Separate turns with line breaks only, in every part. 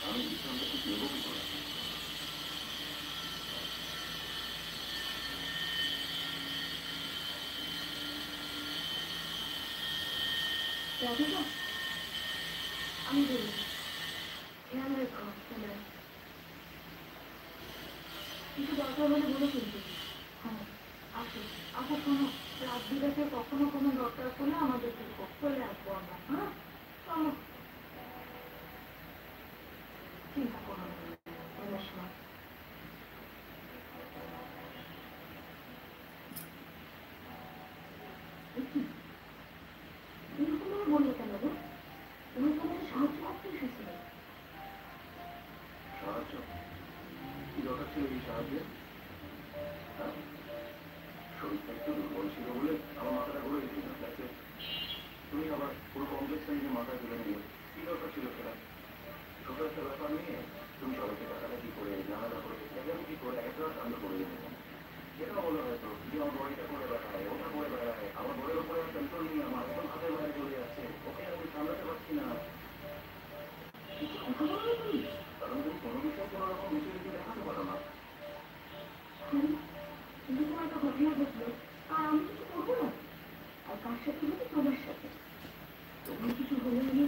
আমি বিশ্রামটা ঠিক নেবো কি করে?
আমি বলি কিছু দরকার হলে বলে ফেলবি। হ্যাঁ আসো আচ্ছা শোনো, রাত বিরাতে কখনো কোনো দরকার করলে আমাদেরকে চলে আসবো আমরা। হ্যাঁ চলো, চিন্তা করো না। এরকম বললে কেন গো? তুমি তোমাদের সাহায্য করতে এসেছিলে।
সাহায্য? কি দরকার ছিল এই সাহায্যে? শরীরটা একটু দুর্বল ছিল বলে আমার মাথাটা ঘুরে গেছিল। তুমি আবার পুরো কমপ্লেক্সটা নিয়ে মাথায় তুলে নিয়ে কি দরকার ছিল সেটা? ছোট একটা ব্যাপার নিয়ে তুমি সবাইকে টাকাটা কি করে ঝামেলা করে আমি কি করে একটা কাণ্ড করে দিতে। যেটা বলো হয়তো যে আমার বড়িটা করে বেড়ায়, ওটা করে বেড়ায়, আমার বড়ের উপরে কন্ট্রোল নিয়ে আমার একদম হাতের বাইরে চলে যাচ্ছে, ওকে আমি সামলাতে পারছি না।
কথা বলো তুমি,
কারণ তুমি কোনো বিষয়ে কোনো রকম মেচুরিটি দেখাতে পারো না।
এরকম একটা ঘটনা ঘটলো আর আমি কিছু করবো না? আর কার সাথে হলে? তোমার সাথে। তুমি কিছু হলে আমি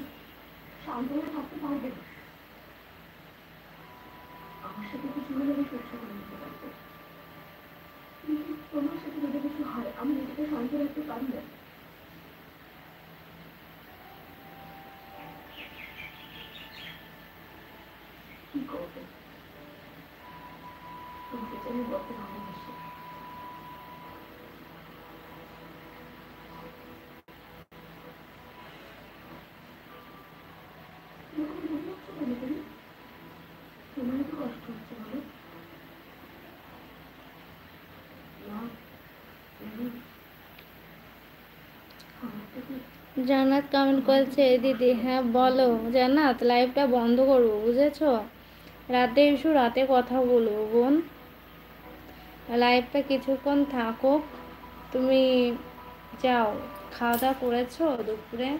শান্ত হয়ে থাকতে পারবে না। আমার সাথে কিছু হলে আমি সহ্য করে নিতে পারবো, কিন্তু তোমার সাথে যদি কিছু হয় আমি নিজেকে শান্ত রাখতে পারি না। কি করবে? তোমাকে যে আমি বলতে ভালোবাসি। এরকম ভেবে যাচ্ছ কেন তুমি? তোমার তো কষ্ট হচ্ছে বলো না?
জান্নাত কমেন্ট করেছে, এই দিদি হ্যাঁ বলো। জান্নাত লাইভটা বন্ধ করবো বুঝেছো? রাতে এসো, রাতে কথা বলবো বোন। লাইভটা কিছুক্ষণ থাকুক। তুমি যাও, খাওয়া দাওয়া করেছো দুপুরে?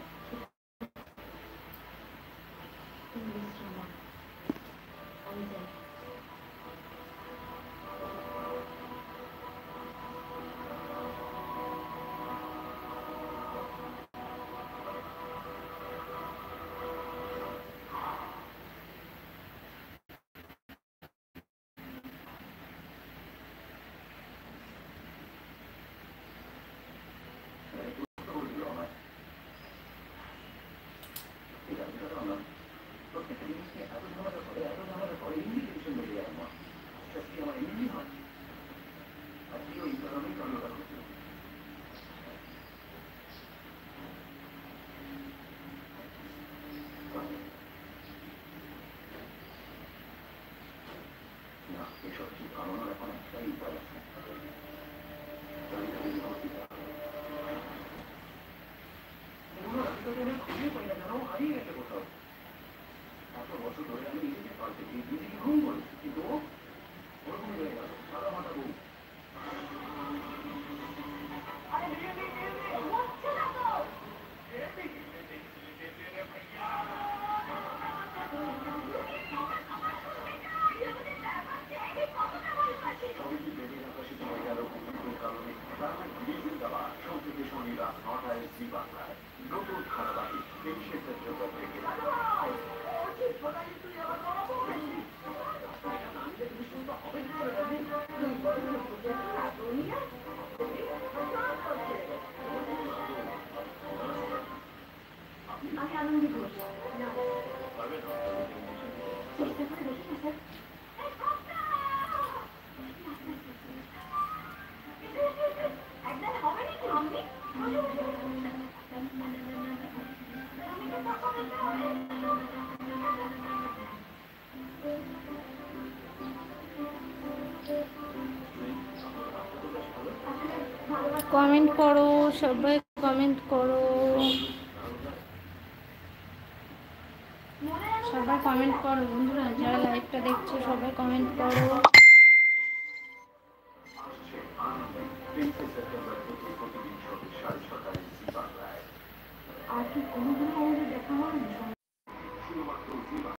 প্রত্যেকটা জিনিসকে এত ঝামেলা করে ইন্ডিকেশন বেড়ে যায় আমার কি আমার এমনি হয়। আজকে ওই কারণেই কান্ডটা হচ্ছে। না এসব কি বানানোর এখন একটাই উপায় আছে, তালিকাটা বিভক্তি করা। খুঁজে পাই না কেন, হারিয়ে গেছে কোথাও। এত বছর ধরে আমি নিজেকে পাল্টে দিই, নিজেকে ঘুম করেছি, কিন্তু ওরকম হয়ে গেল সাদা মাথা ঘুম। সবই কি বেদের আকাশিত হয়ে গেল কুকুরের কারণে? তারা বিদ্যুৎ দেওয়া সব থেকে শনিবার 9টায় জি বাংলায় নতুন ধারাবাহিক 23শে সেপ্টেম্বর থেকে।
আমি আনন্দিত হচ্ছি চেষ্টা করে দেখি না স্যার। একদম হবে নাকি মাম্মি?
কমেন্ট করো সবাই, কমেন্ট করো সবাই, কমেন্ট করো বন্ধুরা, যারা লাইভটা দেখছো সবাই কমেন্ট করো।
আসছে আনন্দে 23শে সেপ্টেম্বর থেকে প্রতিদিন সন্ধ্যে 6:30টায় জি বাংলায়।
আর কি কোনোদিন আমাদের দেখা হবে না?